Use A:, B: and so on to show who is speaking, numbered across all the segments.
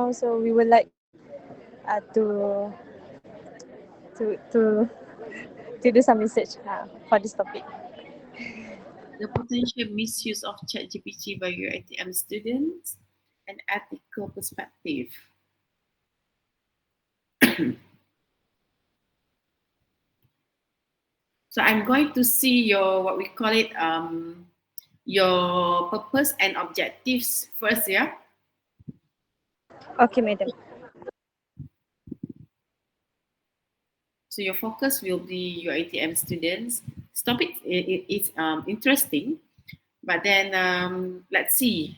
A: now, so we would like to to to do some research for this topic.
B: The potential misuse of ChatGPT by UiTM students and ethical perspective. So I'm going to see your, what we call it, your purpose and objectives first, yeah?
A: Okay, madam.
B: So your focus will be your ATM students. This topic is interesting, but then let's see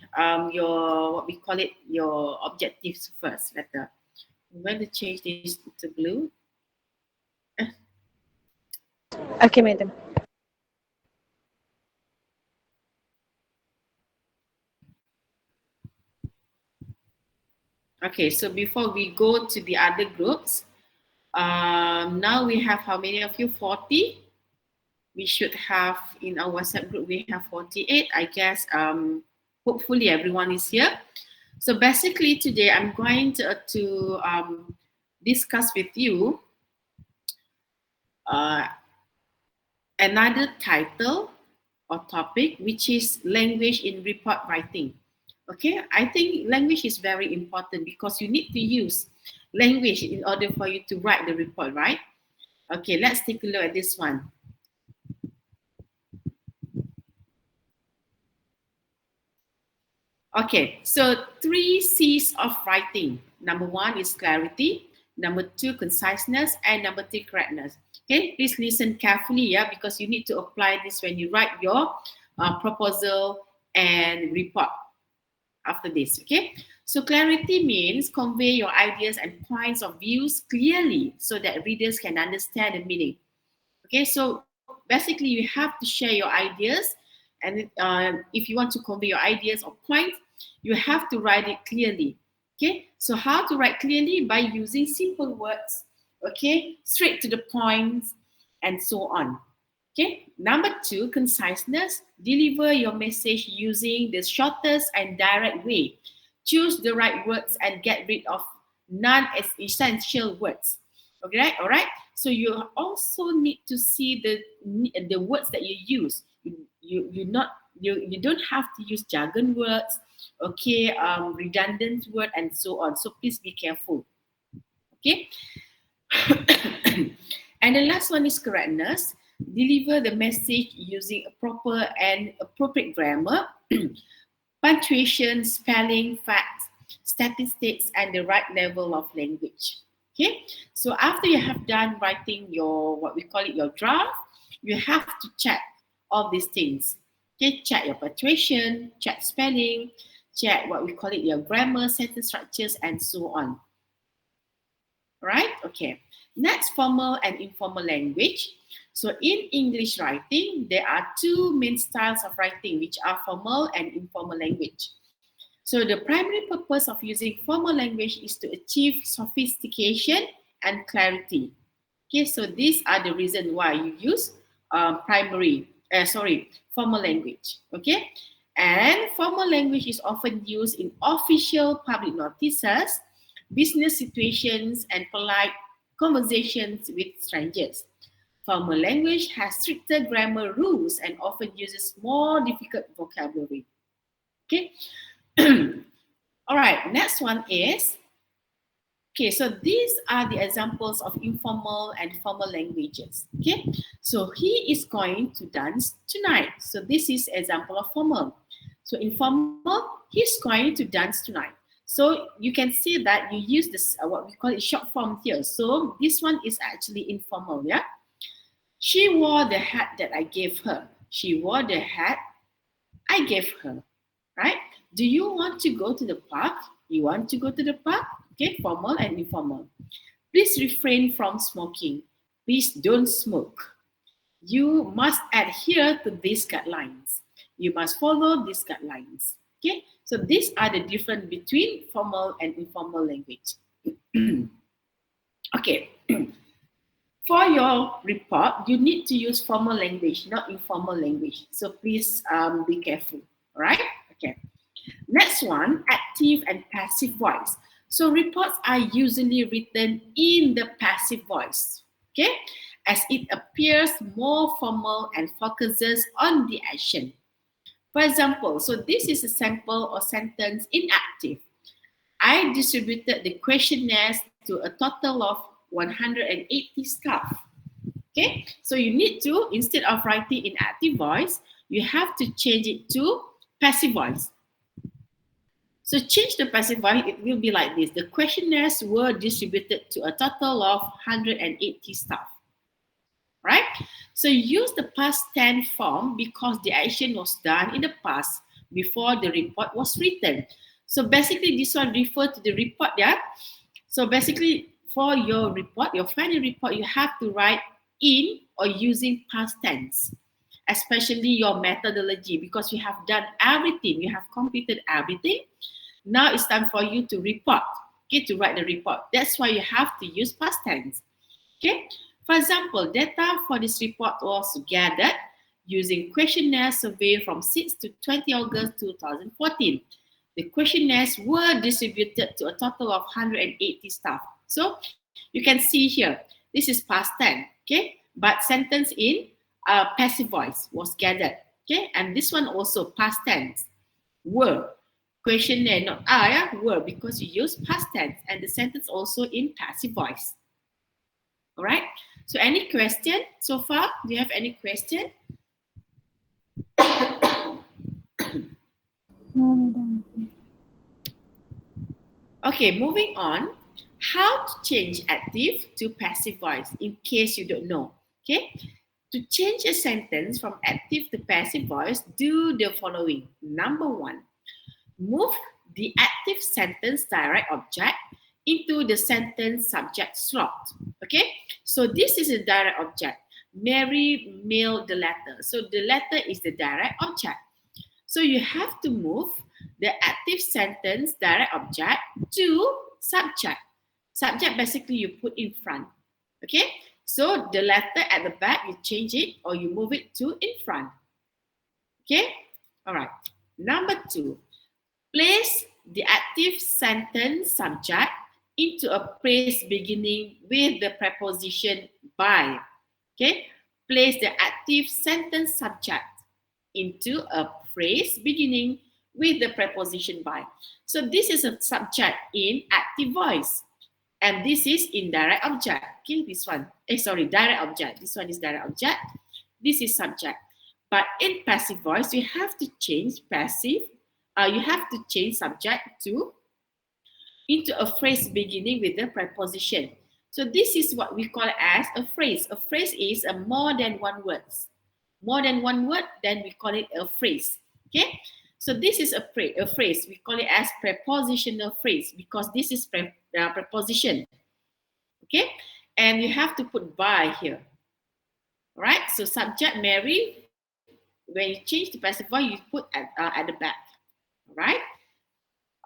B: your, what we call it, your objectives first. Letter. I'm going to change this to blue.
A: Okay, madam.
B: Okay, so before we go to the other groups, now we have how many of you? 40. We should have in our WhatsApp group, we have 48. I guess hopefully everyone is here. So basically today I'm going to discuss with you another title or topic, which is language in report writing. Okay, I think language is very important because you need to use language in order for you to write the report, right? Okay, let's take a look at this one. Okay, so 3 C's of writing. Number 1 is clarity. Number 2, conciseness. And number 3, correctness. Okay, please listen carefully, yeah, because you need to apply this when you write your proposal and report after this, okay? So clarity means convey your ideas and points of views clearly so that readers can understand the meaning. Okay, so basically you have to share your ideas, and if you want to convey your ideas or points, you have to write it clearly. Okay, so how to write clearly? By using simple words, okay, straight to the point, and so on. Okay, number 2, conciseness. Deliver your message using the shortest and direct way. Choose the right words and get rid of non-essential words. Okay, all right. So you also need to see the words that you use. You don't have to use jargon words, okay, redundant word, and so on. So please be careful. Okay. And the last one is correctness. Deliver the message using a proper and appropriate grammar, punctuation, spelling, facts, statistics, and the right level of language. Okay, so after you have done writing your, what we call it, your draft, you have to check all these things. Okay, check your punctuation, check spelling, check what we call it, your grammar, sentence structures, and so on. Right? Okay. Next, formal and informal language. So in English writing, there are 2 main styles of writing, which are formal and informal language. So the primary purpose of using formal language is to achieve sophistication and clarity. Okay, so these are the reasons why you use formal language. Okay, and formal language is often used in official public notices, business situations, and polite conversations with strangers. Formal language has stricter grammar rules and often uses more difficult vocabulary. Okay. All right, next one is, okay, so these are the examples of informal and formal languages. Okay, so he is going to dance tonight. So this is example of formal. So informal, he's going to dance tonight. So you can see that you use this, what we call it, short form here. So this one is actually informal, yeah? She wore the hat that I gave her. She wore the hat I gave her, right? Do you want to go to the park? You want to go to the park? Okay, formal and informal. Please refrain from smoking. Please don't smoke. You must adhere to these guidelines. You must follow these guidelines. Okay, so these are the difference between formal and informal language. Okay, for your report, you need to use formal language, not informal language. So please be careful. All right? Okay. Next one, active and passive voice. So reports are usually written in the passive voice, okay, as it appears more formal and focuses on the action. For example, so this is a sample or sentence in active. I distributed the questionnaires to a total of 180 staff. Okay, so you need to, instead of writing in active voice, you have to change it to passive voice. So change the passive voice, it will be like this. The questionnaires were distributed to a total of 180 staff, right? So use the past tense form because the action was done in the past before the report was written. So basically this one refers to the report, yeah? So basically for your report, your final report, you have to write in or using past tense, especially your methodology, because you have done everything, you have completed everything. Now it's time for you to report, okay, to write the report. That's why you have to use past tense, okay? For example, data for this report was gathered using questionnaire survey from 6 to 20 August 2014. The questionnaires were distributed to a total of 180 staff. So you can see here, this is past tense, okay? But sentence in passive voice was gathered, okay? And this one also past tense, were. Questionnaire, not are, yeah? Were, because you use past tense, and the sentence also in passive voice. All right. So any question so far? Do you have any question?
A: No, madam.
B: Okay, moving on. How to change active to passive voice in case you don't know. Okay. To change a sentence from active to passive voice, do the following. Number one, move the active sentence direct object into the sentence subject slot. Okay, so this is a direct object. Mary mailed the letter. So the letter is the direct object. So you have to move the active sentence direct object to subject. Subject basically you put in front. Okay, so the letter at the back, you change it or you move it to in front. Okay, all right. Number two, place the active sentence subject into a phrase beginning with the preposition by. Okay, place the active sentence subject into a phrase beginning with the preposition by. So this is a subject in active voice. And this is indirect object. Okay, this one. Sorry, direct object. This one is direct object. This is subject. But in passive voice, you have to change passive. You have to change subject to into a phrase beginning with the preposition. So this is what we call as a phrase. A phrase is a more than one words. More than one word, then we call it a phrase. Okay. So this is a phrase. We call it as prepositional phrase because this is preposition. Okay, and you have to put by here. All right, so subject Mary, when you change the passive voice, you put at the back. All right,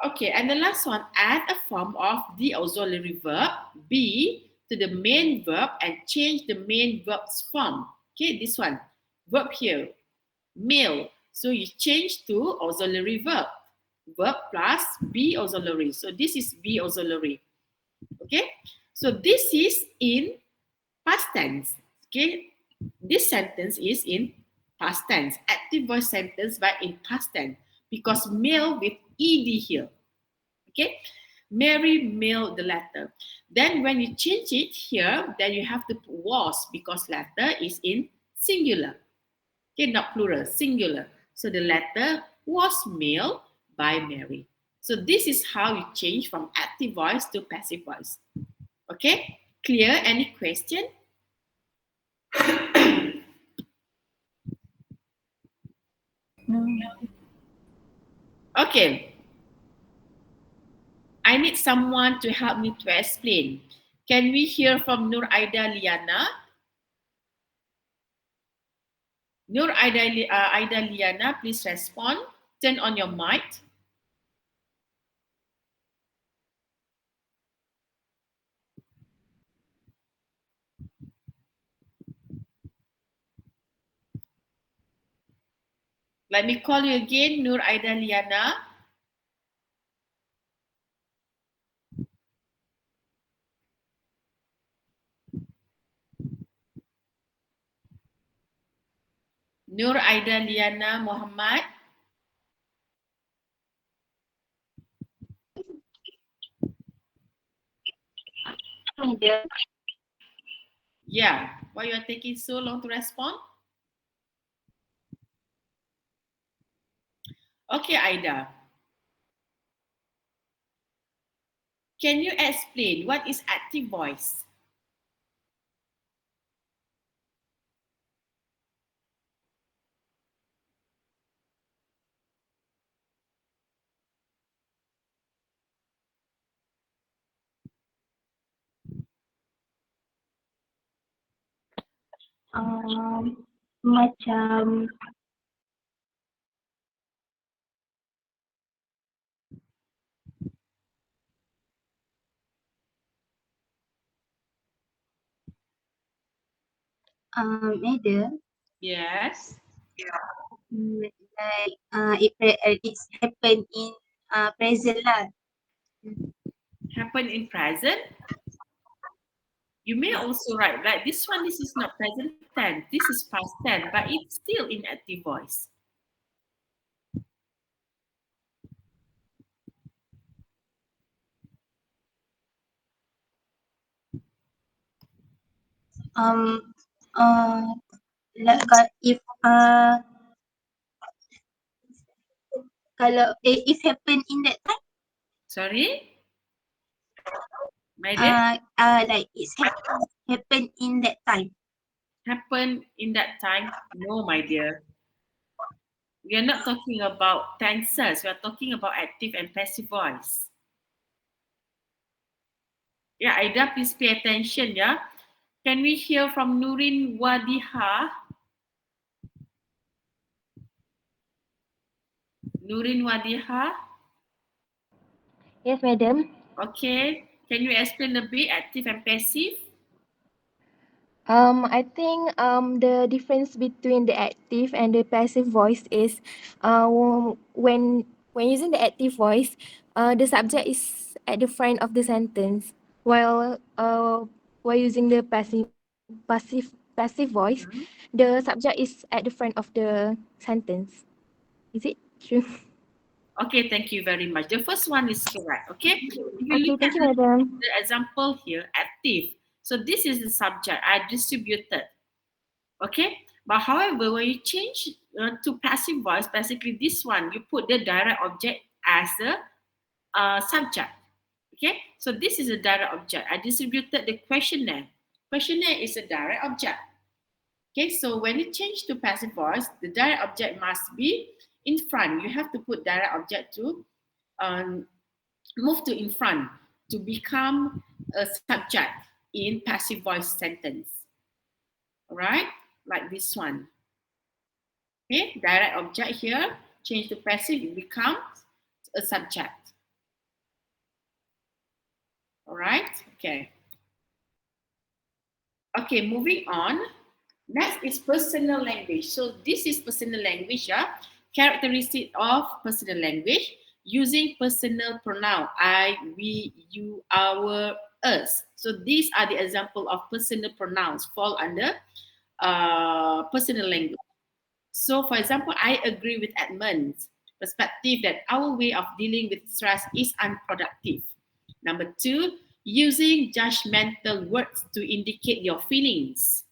B: okay, and the last one, add a form of the auxiliary verb be to the main verb and change the main verb's form. Okay, this one, verb here, mail. So you change to auxiliary verb, verb plus be auxiliary. So this is be auxiliary. Okay, so this is in past tense. Okay, this sentence is in past tense. Active voice sentence but in past tense because mail with ed here. Okay, Mary mailed the letter. Then when you change it here, then you have to put was because letter is in singular. Okay, not plural, singular. So the letter was mailed by Mary. So this is how you change from active voice to passive voice. Okay, clear? Any question?
A: No.
B: Okay, I need someone to help me to explain. Can we hear from Nur Aida Liana? Nur Aida Liana, please respond. Turn on your mic. Let me call you again, Nur Aida Liana. Nur Aida Liana Muhammad.
C: Media.
B: Yeah. Why you are taking so long to respond? Okay, Aida. Can you explain what is active voice?
C: Macam media.
B: Yes.
C: Like it's happen in present lah.
B: Happen in present. You may also write like this one. This is not present tense. This is past tense, but it's still in active voice.
C: Um like if kalau if happen in that time
B: Sorry, my dear.
C: like it's happen in that time.
B: Happen in that time. No, my dear. We are not talking about tenses. We are talking about active and passive voice. Yeah, Aida, please pay attention. Yeah. Can we hear from Nurin Wadiha? Nurin Wadiha.
A: Yes, madam.
B: Okay. Can you explain a bit active and passive?
A: I think the difference between the active and the passive voice is when using the active voice, the subject is at the front of the sentence, while using the passive voice,
B: Mhm.
A: the subject is at the front of the sentence. Is it true?
B: Okay, thank you very much. The first one is correct. Okay. If you
A: Okay,
B: look at
A: thank you, madam.
B: the example here, active. So this is the subject I distributed. Okay. But however, when you change to passive voice, basically this one, you put the direct object as a subject. Okay. So this is a direct object. I distributed the questionnaire. Questionnaire is a direct object. Okay. So when you change to passive voice, the direct object must be in front. You have to put direct object to um, move to in front to become a subject in passive voice sentence. All right, like this one. Okay, direct object here, change to passive, it becomes a subject. All right, okay. Okay, moving on. Next is personal language. So this is personal language, yeah. Characteristic of personal language using personal pronoun I, we, you, our, us. So these are the example of personal pronouns fall under personal language. So, for example, I agree with Edmund's perspective that our way of dealing with stress is unproductive. Number two, using judgmental words to indicate your feelings.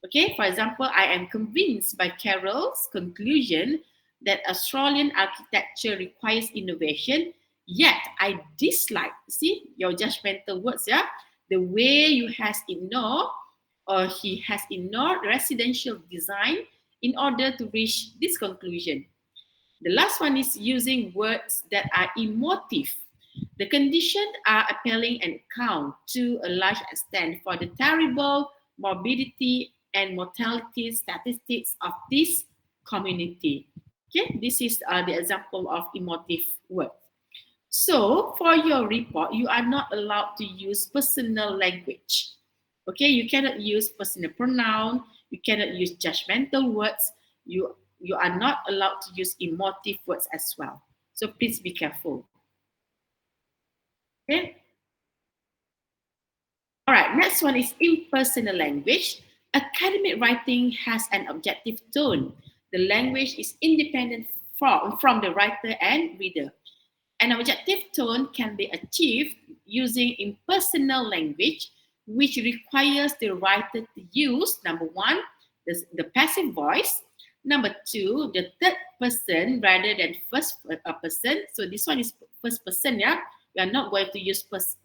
B: Okay, for example, I am convinced by Carroll's conclusion that Australian architecture requires innovation, yet I dislike, see, your judgmental words, yeah, the way you has ignored or he has ignored residential design in order to reach this conclusion. The last one is using words that are emotive. The conditions are appealing and account to a large extent for the terrible morbidity and mortality statistics of this community. Okay, this is the example of emotive words. So, for your report, you are not allowed to use personal language. Okay, you cannot use personal pronoun, you cannot use judgmental words, you are not allowed to use emotive words as well. So please be careful. Okay. All right, next one is impersonal language. Academic writing has an objective tone. The language is independent from the writer and reader. An objective tone can be achieved using impersonal language, which requires the writer to use, number one, the passive voice, number two, the third person rather than first person. So this one is first person, yeah. We are not going to use first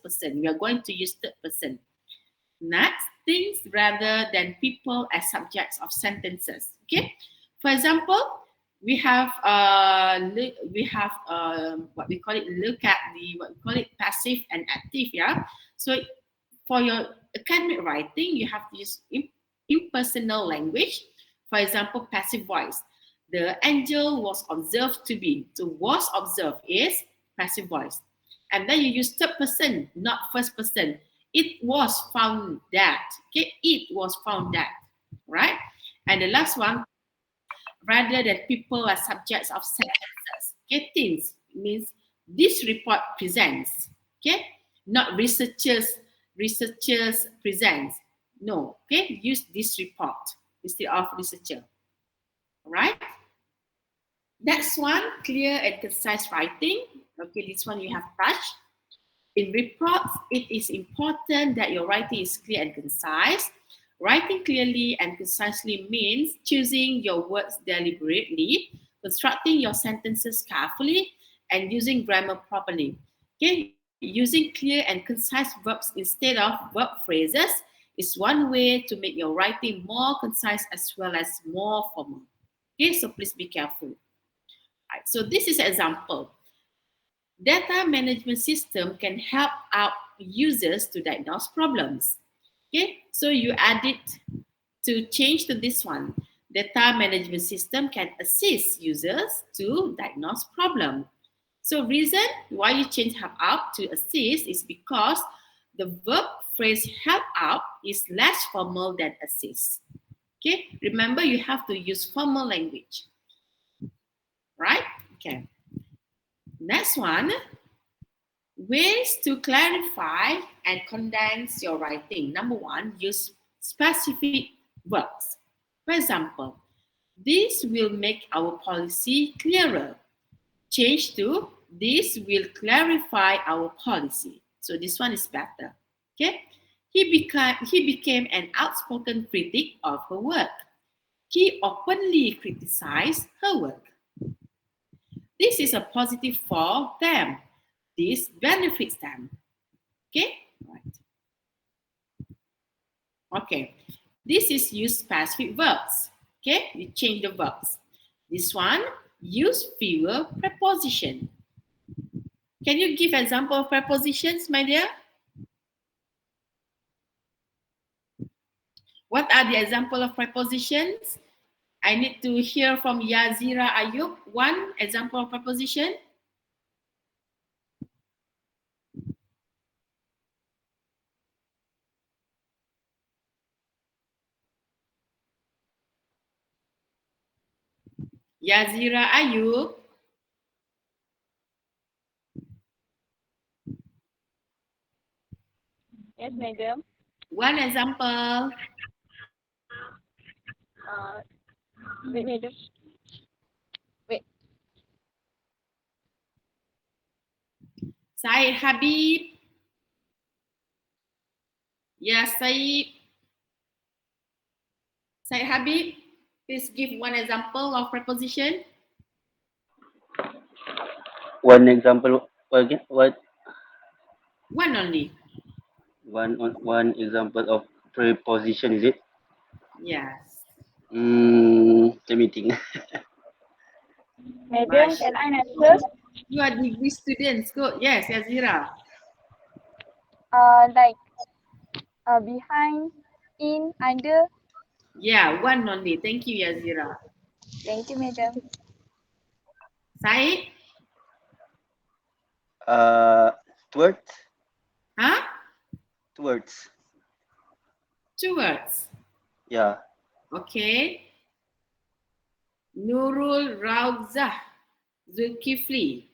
B: person. We are going to use third person. Next, things rather than people as subjects of sentences. Okay, for example, we have what we call it. Look at the what we call it passive and active. Yeah, so for your academic writing, you have to use impersonal language. For example, passive voice. The angel was observed to be. So was observed is passive voice. And then you use third person, not first person. It was found that. Okay, it was found that. Right? And the last one, rather than people as subjects of sentences. Okay, things means this report presents. Okay, not researchers presents. No, okay, use this report instead of researcher. All right. Next one, clear and concise writing. Okay, this one you have touched. In reports, it is important that your writing is clear and concise. Writing clearly and concisely means choosing your words deliberately, constructing your sentences carefully, and using grammar properly. Okay, using clear and concise verbs instead of verb phrases is one way to make your writing more concise as well as more formal. Okay, so please be careful. Right, so this is an example. Data management system can help out users to diagnose problems. Okay, so you add it to change to this one. Data management system can assist users to diagnose problem. So reason why you change help out to assist is because the verb phrase help out is less formal than assist. Okay, remember you have to use formal language. Right? Okay. Next one, ways to clarify and condense your writing. Number one, use specific verbs. For example, this will make our policy clearer. Change to this will clarify our policy. So this one is better. Okay. He became an outspoken critic of her work. He openly criticized her work. This is a positive for them. This benefits them. Okay? Right. Okay. This is use specific verbs. Okay? You change the verbs. This one, use fewer preposition. Can you give example of prepositions, my dear? What are the example of prepositions? I need to hear from Yazira Ayub. One example of preposition. Yazira Ayub.
D: Yes, madam.
B: One example.
D: Wait, madam. Wait.
B: Said Habib. Yes, Said. Said Habib, please give one example of preposition.
E: One example again. What?
B: One only.
E: One example of preposition is it?
B: Yes.
E: Let me think.
D: Madam, can I answer?
B: You are degree students. Good. Yes, Yazira.
D: Like behind, in, under.
B: Yeah, one only. Thank you, Yazira.
D: Thank you, madam.
B: Said?
E: Towards.
B: Huh?
E: Towards.
B: Two words.
E: Yeah.
B: Okay. Nurul Rauzah Zulkifli.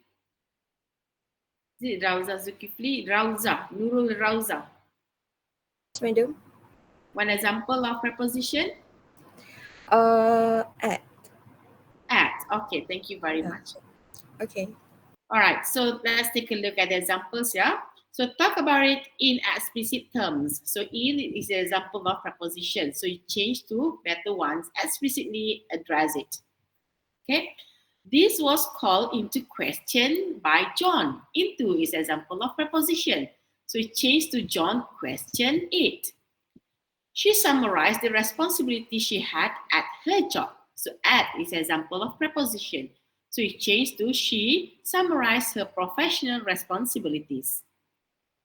B: Is it Rauzah Zulkifli? Rauzah. Nurul Rauzah.
A: Madam.
B: One example of preposition.
A: At.
B: At. Okay, thank you very much.
F: Okay.
B: All right, so let's take a look at the examples, yeah? So talk about it in explicit terms. So in is an example of preposition. So you change to better ones, explicitly address it. Okay? This was called into question by John. Into is an example of preposition. So you change to John question it. She summarized the responsibility she had at her job. So at is an example of preposition. So it changed to she summarized her professional responsibilities.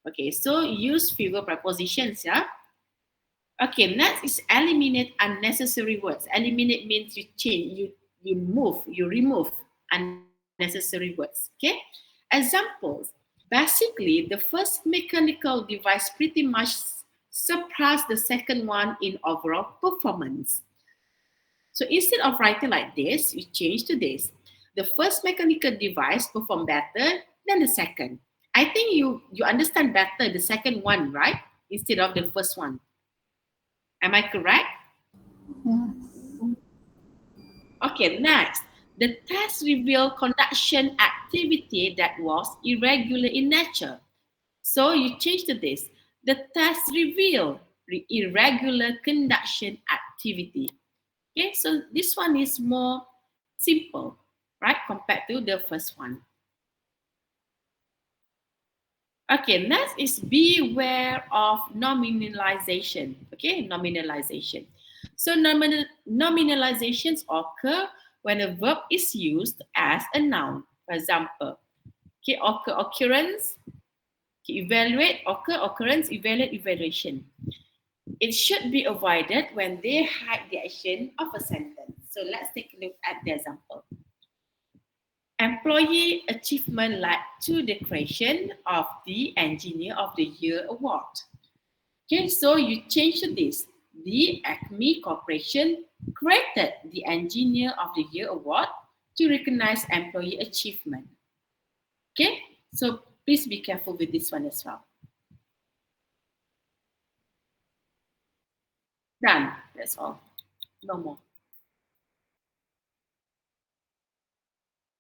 B: Okay, so use fewer prepositions, yeah? Okay, next is eliminate unnecessary words. Eliminate means you change, you move, you remove unnecessary words. Okay? Examples. Basically, the first mechanical device pretty much surpassed the second one in overall performance. So instead of writing like this, you change to this. The first mechanical device performed better than the second. I think you understand better the second one, right? Instead of the first one. Am I correct? Okay, next. The test revealed conduction activity that was irregular in nature. So you change to this. The test revealed irregular conduction activity. Okay, so this one is more simple, right, compared to the first one. Okay, next is beware of nominalization. Okay, nominalization. So nominalizations occur when a verb is used as a noun. For example, okay, occurrence, okay, evaluate, occurrence, evaluate, evaluation. It should be avoided when they hide the action of a sentence. So let's take a look at the example. Employee achievement led to the creation of the Engineer of the Year award. Okay, so you change to this. The Acme Corporation created the Engineer of the Year award to recognize employee achievement. Okay, so please be careful with this one as well. Done. That's all. No more.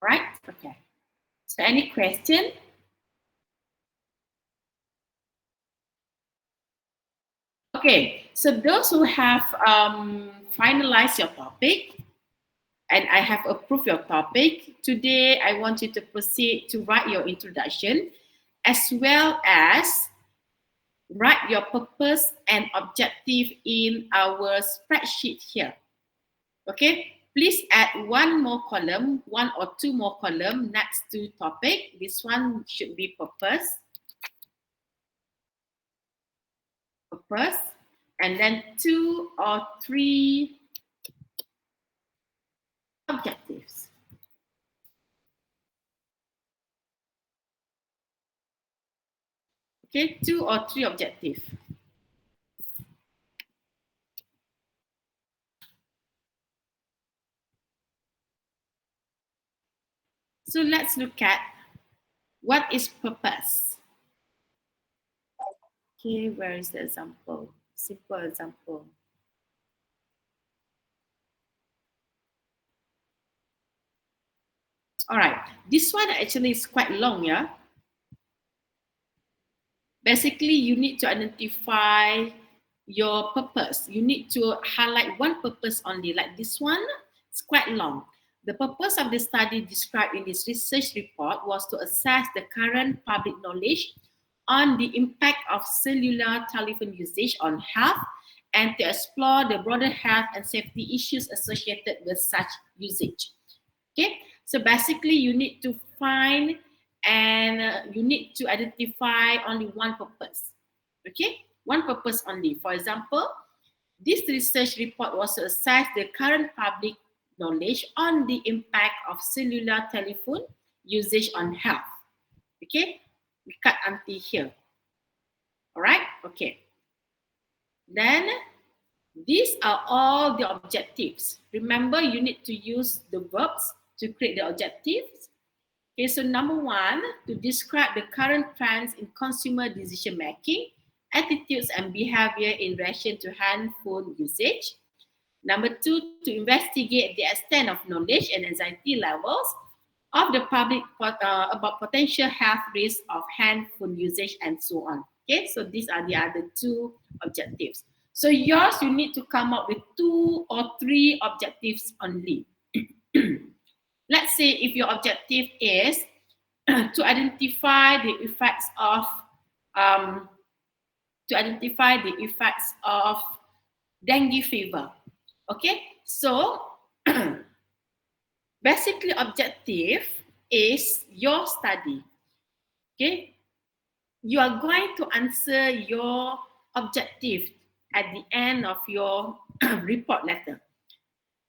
B: Right? Okay. So any question? Okay, so those who have finalized your topic and I have approved your topic, today I want you to proceed to write your introduction as well as write your purpose and objective in our spreadsheet here. Okay, please add one more column, one or two more column next to topic. This one should be purpose. Purpose. And then 2 or 3 objectives. Okay, 2 or 3 objectives. So let's look at what is purpose. Okay, where is the example? Simple example. All right, this one actually is quite long, yeah? Basically, you need to identify your purpose. You need to highlight one purpose only, like this one. It's quite long. The purpose of the study described in this research report was to assess the current public knowledge on the impact of cellular telephone usage on health and to explore the broader health and safety issues associated with such usage. Okay, so basically you need to find and you need to identify only one purpose. Okay, one purpose only. For example, this research report was to assess the current public knowledge on the impact of cellular telephone usage on health. Okay, we cut until here. All right, okay. Then these are all the objectives. Remember, you need to use the verbs to create the objectives. Okay, so number 1, to describe the current trends in consumer decision making, attitudes and behavior in relation to handphone usage. Number 2, to investigate the extent of knowledge and anxiety levels of the public about potential health risks of handphone usage and so on. Okay, so these are the other 2 objectives. So yours, you need to come up with 2 or 3 objectives only. Let's say if your objective is to identify the effects of dengue fever. Okay, so basically objective is your study. Okay, you are going to answer your objective at the end of your report letter.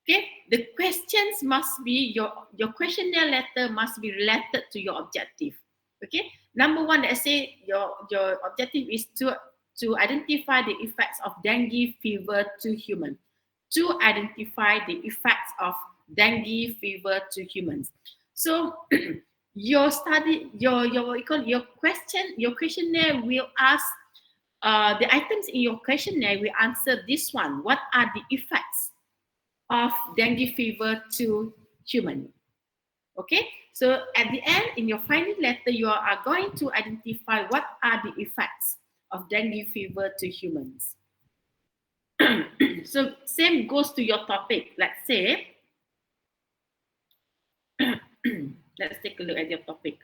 B: Okay, the questions must be your questionnaire letter must be related to your objective. Okay, number 1, let's say your objective is to identify the effects of dengue fever to human. To identify the effects of dengue fever to humans. So your study, your questionnaire will ask the items in your questionnaire will answer this one. What are the effects of dengue fever to human? Okay, so at the end, in your finding letter, you are going to identify what are the effects of dengue fever to humans. So same goes to your topic. Let's say, let's take a look at your topic.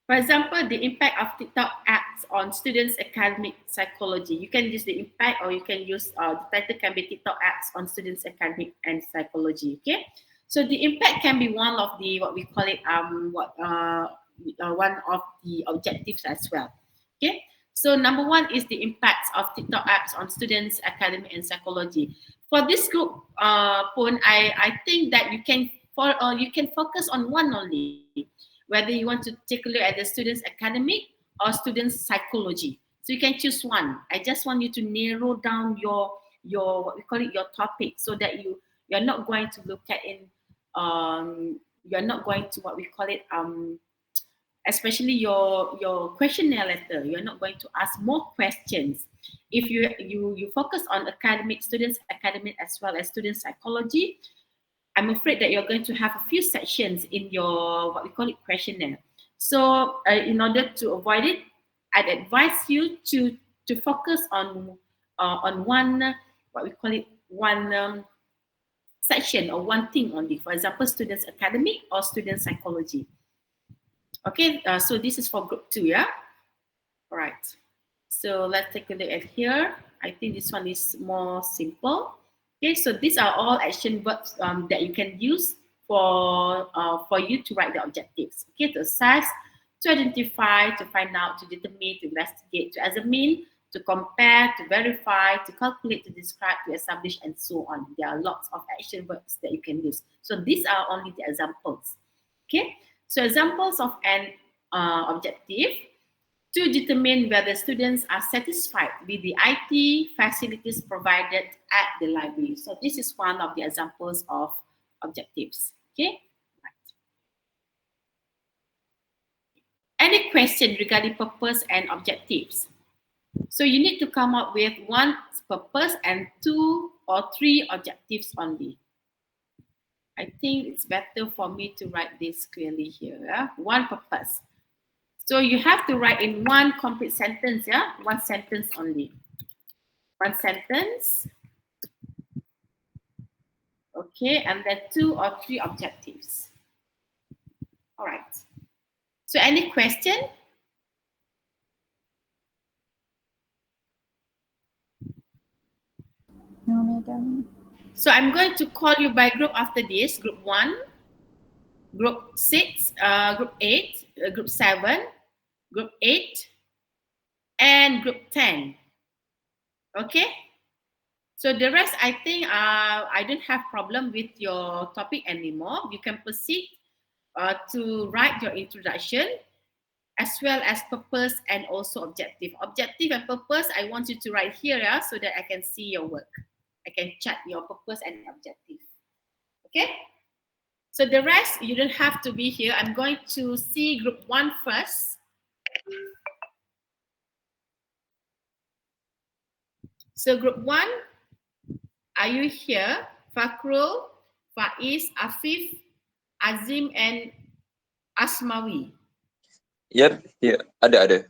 B: For example, the impact of TikTok apps on students' academic psychology. You can use the impact, or you can use the title can be TikTok apps on students' academic and psychology. Okay, so the impact can be one of the what we call it one of the objectives as well. Okay, so number 1 is the impacts of TikTok apps on students' academic and psychology. For this group, I think that you can focus on one only, whether you want to take a look at the students' academic or students' psychology. So you can choose one. I just want you to narrow down your what we call it, your topic, so that you're not going to look at you're not going to what we call it especially your questionnaire letter, you're not going to ask more questions. If you focus on academic, students academic as well as students psychology, I'm afraid that you're going to have a few sections in your what we call it questionnaire. So in order to avoid it, I'd advise you to focus on one what we call it one section or one thing only. For example, students academic or student psychology. Okay, so this is for group 2, yeah? All right. So let's take a look at here. I think this one is more simple. Okay, so these are all action verbs that you can use for you to write the objectives. Okay, to assess, to identify, to find out, to determine, to investigate, to examine, to compare, to verify, to calculate, to describe, to establish, and so on. There are lots of action verbs that you can use. So these are only the examples. Okay, so examples of an objective: to determine whether students are satisfied with the IT facilities provided at the library. So this is one of the examples of objectives. Okay. Right. Any question regarding purpose and objectives? So you need to come up with 1 purpose and 2 or 3 objectives only. I think it's better for me to write this clearly here. Yeah? 1 purpose. So you have to write in 1 complete sentence, yeah? 1 sentence only. 1 sentence. Okay, and then 2 or 3 objectives. All right. So any question?
D: No, madam.
B: So I'm going to call you by group after this. Group 1, group 6, group 8, group 7, group 8, and group 10. Okay? So the rest, I think I don't have problem with your topic anymore. You can proceed to write your introduction as well as purpose and also objective. Objective and purpose, I want you to write here so that I can see your work. I can check your purpose and objective. Okay? So the rest, you don't have to be here. I'm going to see group 1 first. So group 1, Are you here? Fakrul, Faiz, Afif, Azim, and Asmawi.
F: Yep, here. Ada.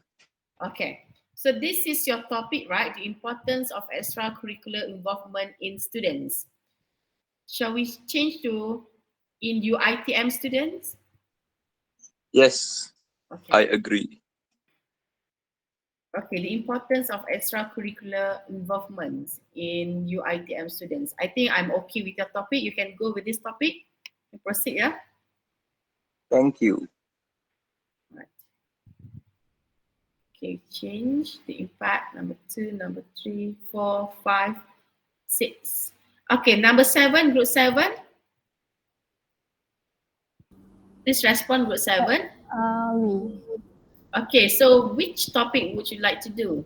B: Okay. So this is your topic, right? The importance of extracurricular involvement in students. Shall we change to in UITM students?
F: Yes, I
B: Okay.
F: agree.
B: Okay, the importance of extracurricular involvement in UITM students. I think I'm okay with your topic. You can go with this topic and proceed, yeah?
F: Thank you.
B: Right. Okay, change the impact. Number 2, number 3, 4, 5, 6. Okay, number 7, group 7. Please respond, group 7.
G: We
B: Okay, so which topic would you like to do?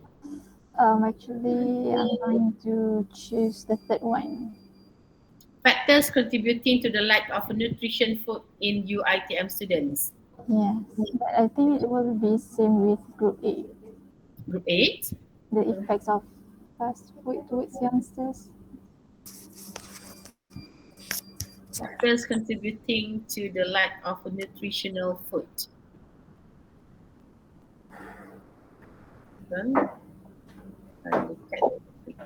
G: actually I'm going to choose the third one.
B: Factors contributing to the lack of nutrition food in UITM students.
G: Yes, but I think it will be same with group A.
B: Group 8.
G: The effects of fast food towards youngsters.
B: Factors contributing to the lack of nutritional food. Then, look at the topic.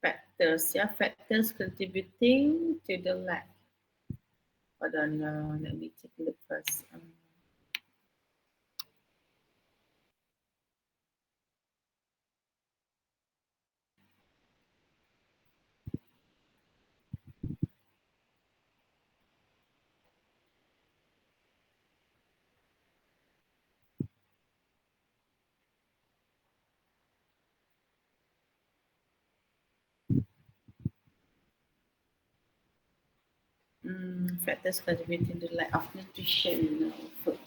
B: Factors, yeah, factors contributing to the lack. Hold on, let me take a look first. Factors contributing to the lack of nutritional food.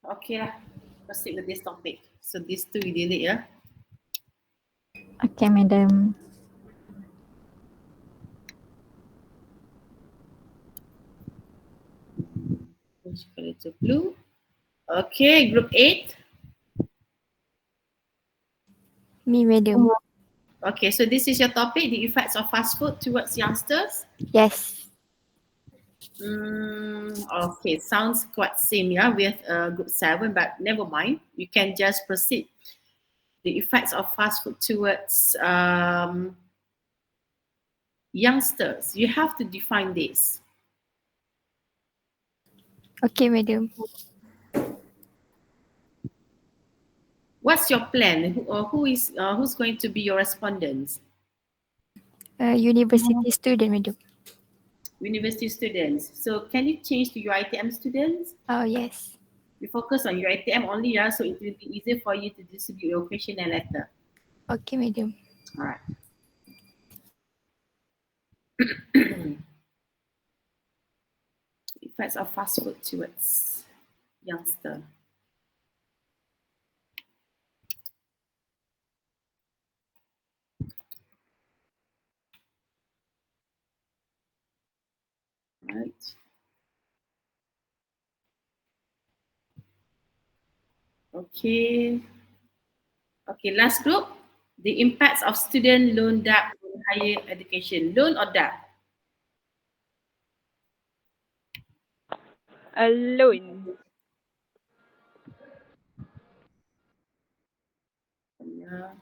B: Okay lah, proceed with this topic. So these two we delete, yeah.
G: Okay, madam.
B: Change color to blue. Okay, group 8.
A: Me, madam.
B: Okay, so this is your topic, the effects of fast food towards youngsters.
A: Yes.
B: Okay, sounds quite same, yeah, with group 7, but never mind. You can just proceed. The effects of fast food towards youngsters. You have to define this.
A: Okay, madam.
B: What's your plan? Who's going to be your respondents?
A: University student, madam.
B: University students. So can you change to UiTM students?
A: Oh, yes.
B: We focus on UiTM only, yeah, so it will be easier for you to distribute your question and letter.
A: Okay, madam.
B: All right. Effects of fast food towards youngster. Right. Okay. Okay, last group. The impacts of student loan debt on higher education. Loan or debt?
D: Alone.
B: Yeah.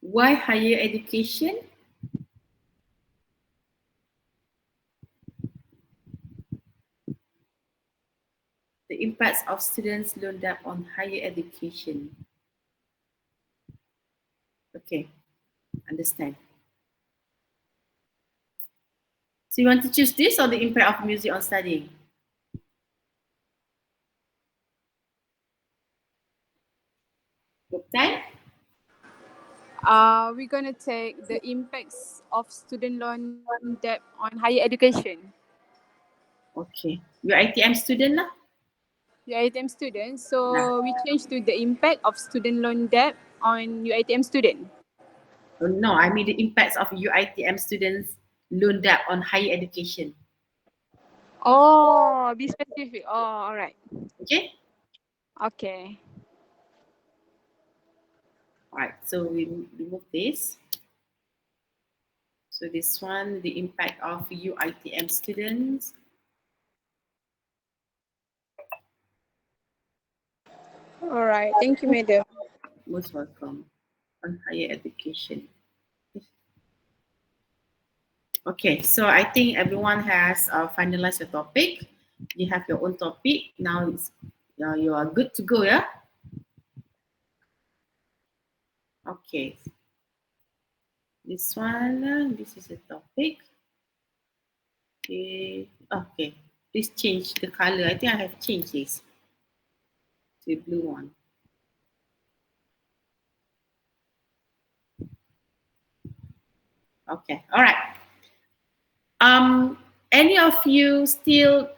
B: Why higher education? The impacts of students loan debt on higher education. Okay, understand. So you want to choose this or the impact of music on studying? Group time?
H: We're gonna take the impacts of student loan debt on higher education.
B: Okay. You're ITM student lah?
H: UiTM students, so we change to the impact of student loan debt on UiTM student.
B: Oh, no, I mean the impacts of UiTM students loan debt on higher education.
H: Oh, be specific. Oh, all right.
B: Okay?
H: Okay.
B: All right, so we remove this. So this one, the impact of UiTM students.
H: All right. Thank you, madam.
B: Most welcome on higher education. Okay, so I think everyone has finalized your topic. You have your own topic. Now you are good to go, yeah? Okay. This one, this is a topic. Okay. Okay. Please change the color. I think I have changed this to the blue one. Okay. All right. Any of you still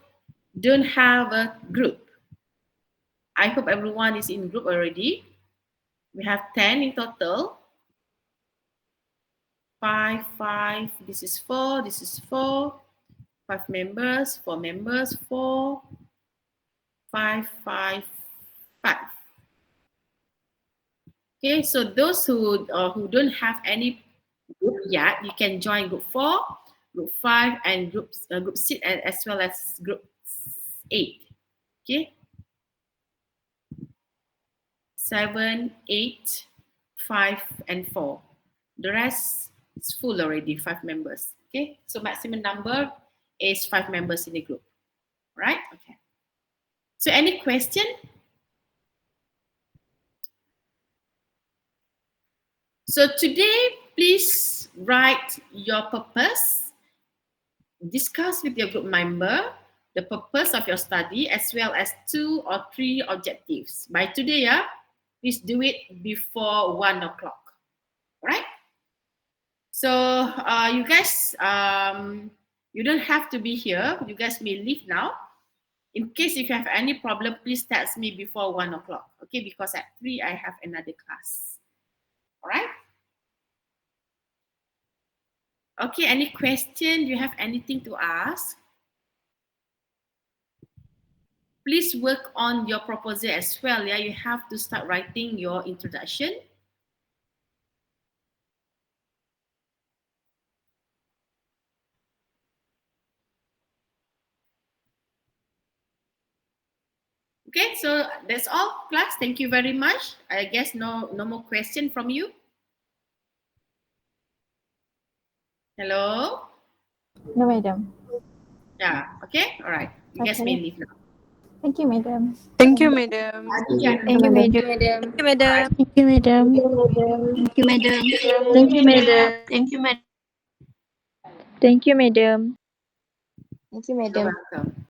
B: don't have a group? I hope everyone is in group already. We have 10 in total. 5, 5. This is 4. This is 4. 5 members. 4 members. 4. 5, 5, 5. Okay, so those who don't have any group yet, you can join group 4, group 5, and group 6, as well as group 8. Okay, 7, 8, 5, and 4. The rest is full already, 5 members. Okay, so maximum number is 5 members in the group. Right? Okay. So any question? So today, please write your purpose. Discuss with your group member the purpose of your study as well as 2 or 3 objectives. By today, please do it before 1 o'clock. Right? So you guys, you don't have to be here. You guys may leave now. In case if you have any problem, please text me before 1 o'clock. Okay, because at 3 I have another class. All right? Okay, any question? Do you have anything to ask? Please work on your proposal as well. Yeah, you have to start writing your introduction. Okay, so that's all, class. Thank you very much. I guess no more question from you. Hello?
G: No, madam.
B: Yeah, okay, all right. You guys may leave now.
G: Thank you, madam.
H: Thank you, madam.
G: Thank you, madam.
C: Madam.
H: Thank you, madam.
G: Thank you, madam.
C: Thank you, madam. Thank you, madam. Thank you, madam.
D: Thank you, madam.
G: Thank you,
B: You're
G: madam.
B: welcome.